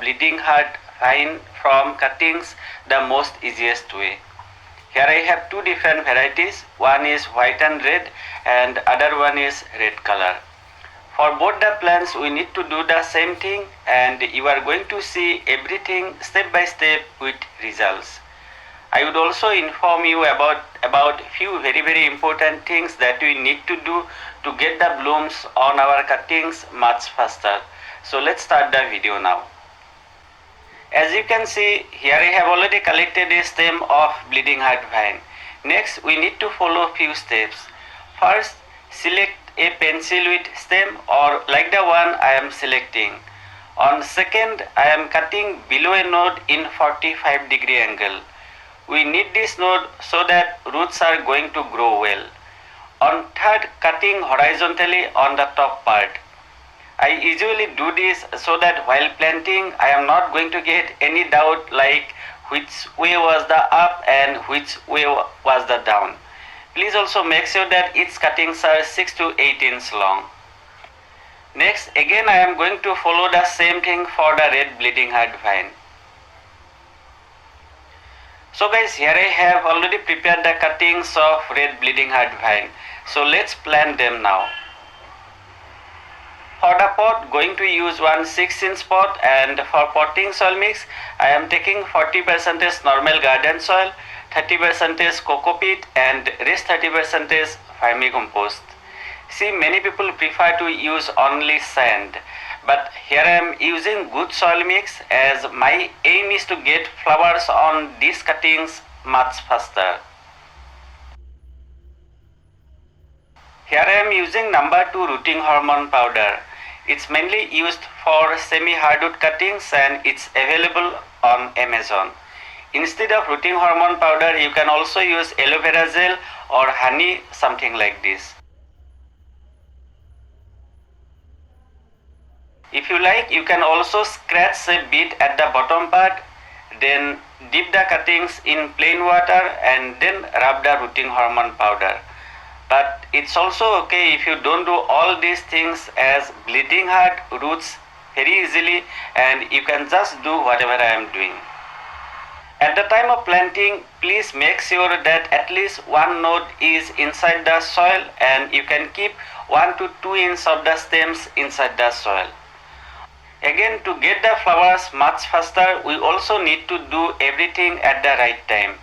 bleeding heart vine from cuttings the most easiest way. Here I have two different varieties. One is white and red and other one is red color. For both the plants we need to do the same thing, and you are going to see everything step by step with results. I would also inform you about few very important things that we need to do to get the blooms on our cuttings much faster. So let's start the video now. As you can see, here I have already collected a stem of bleeding heart vine. Next we need to follow few steps. First, select a pencil with stem or like the one I am selecting. On second, I am cutting below a node in 45-degree angle. We need this node so that roots are going to grow well. On third, cutting horizontally on the top part. I usually do this so that while planting I am not going to get any doubt like which way was the up and which way was the down. Please also make sure that its cuttings are 6 to 8 inches long. Next, again I am going to follow the same thing for the red bleeding heart vine. So guys, here I have already prepared the cuttings of red bleeding heart vine. So let's plant them now. For the pot, going to use one 6-inch pot, and for potting soil mix, I am taking 40% normal garden soil, 30% coco peat and rest 30% vermicompost. See, many people prefer to use only sand, but here I am using good soil mix as my aim is to get flowers on these cuttings much faster. Here I am using number 2 rooting hormone powder. It's mainly used for semi-hardwood cuttings and it's available on Amazon. Instead of rooting hormone powder, you can also use aloe vera gel or honey, something like this. If you like, you can also scratch a bit at the bottom part, then dip the cuttings in plain water and then rub the rooting hormone powder. But it's also okay if you don't do all these things, as bleeding heart roots very easily and you can just do whatever I am doing. At the time of planting, please make sure that at least one node is inside the soil and you can keep 1 to 2 inches of the stems inside the soil. Again, to get the flowers much faster, we also need to do everything at the right time.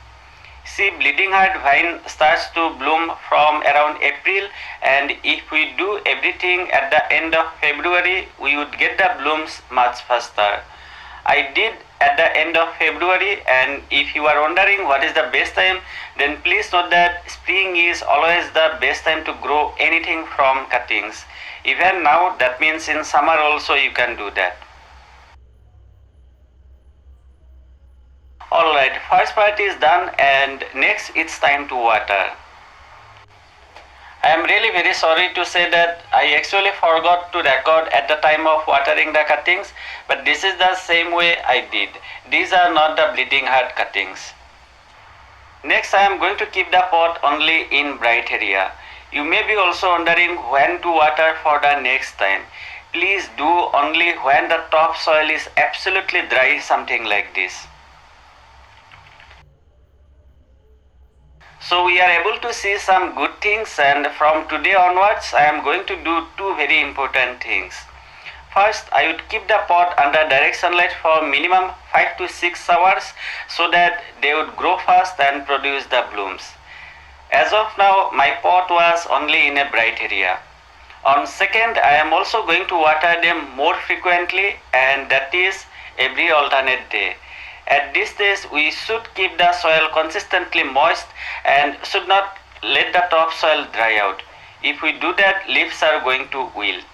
See, bleeding heart vine starts to bloom from around April, and if we do everything at the end of February, we would get the blooms much faster. I did at the end of February, and if you are wondering what is the best time, then please note that spring is always the best time to grow anything from cuttings. Even now, that means in summer also you can do that. Alright, first part is done and next it's time to water. I am really very sorry to say that I actually forgot to record at the time of watering the cuttings, but this is the same way I did. These are not the bleeding heart cuttings. Next, I am going to keep the pot only in bright area. You may be also wondering when to water for the next time. Please do only when the top soil is absolutely dry, something like this. So we are able to see some good things, and from today onwards I am going to do two very important things. First, I would keep the pot under direct sunlight for minimum 5 to 6 hours so that they would grow fast and produce the blooms. As of now, my pot was only in a bright area. On second, I am also going to water them more frequently, and that is every alternate day. At this stage, we should keep the soil consistently moist and should not let the topsoil dry out. If we do that, leaves are going to wilt.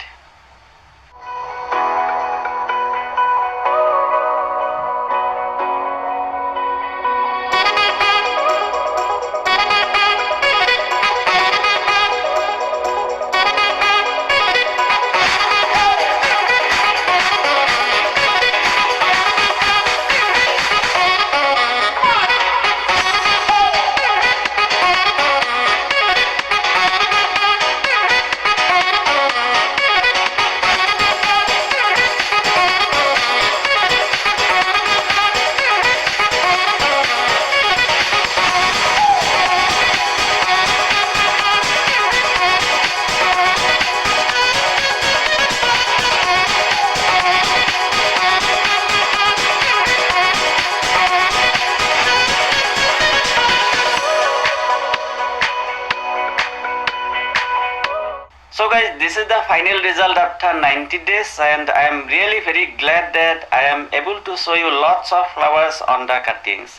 guys, this is the final result after 90 days, and I am really very glad that I am able to show you lots of flowers on the cuttings.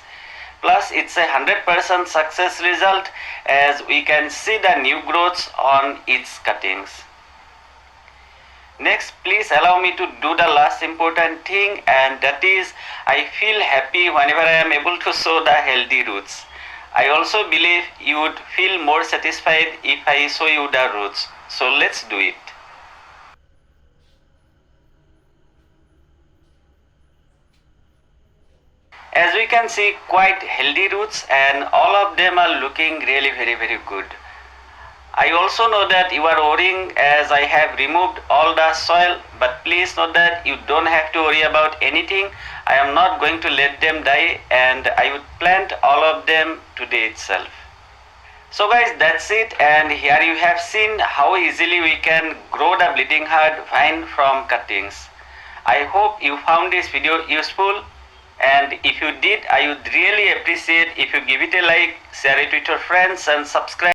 Plus it's a 100% success result, as we can see the new growths on its cuttings. Next, please allow me to do the last important thing, and that is I feel happy whenever I am able to show the healthy roots. I also believe you would feel more satisfied if I show you the roots. So let's do it. As we can see, quite healthy roots, and all of them are looking really very good. I also know that you are worrying as I have removed all the soil, but please note that you don't have to worry about anything. I am not going to let them die, and I would plant all of them today itself. So guys, that's it, and here you have seen how easily we can grow the bleeding heart vine from cuttings. I hope you found this video useful, and if you did, I would really appreciate if you give it a like, share it with your friends, and subscribe.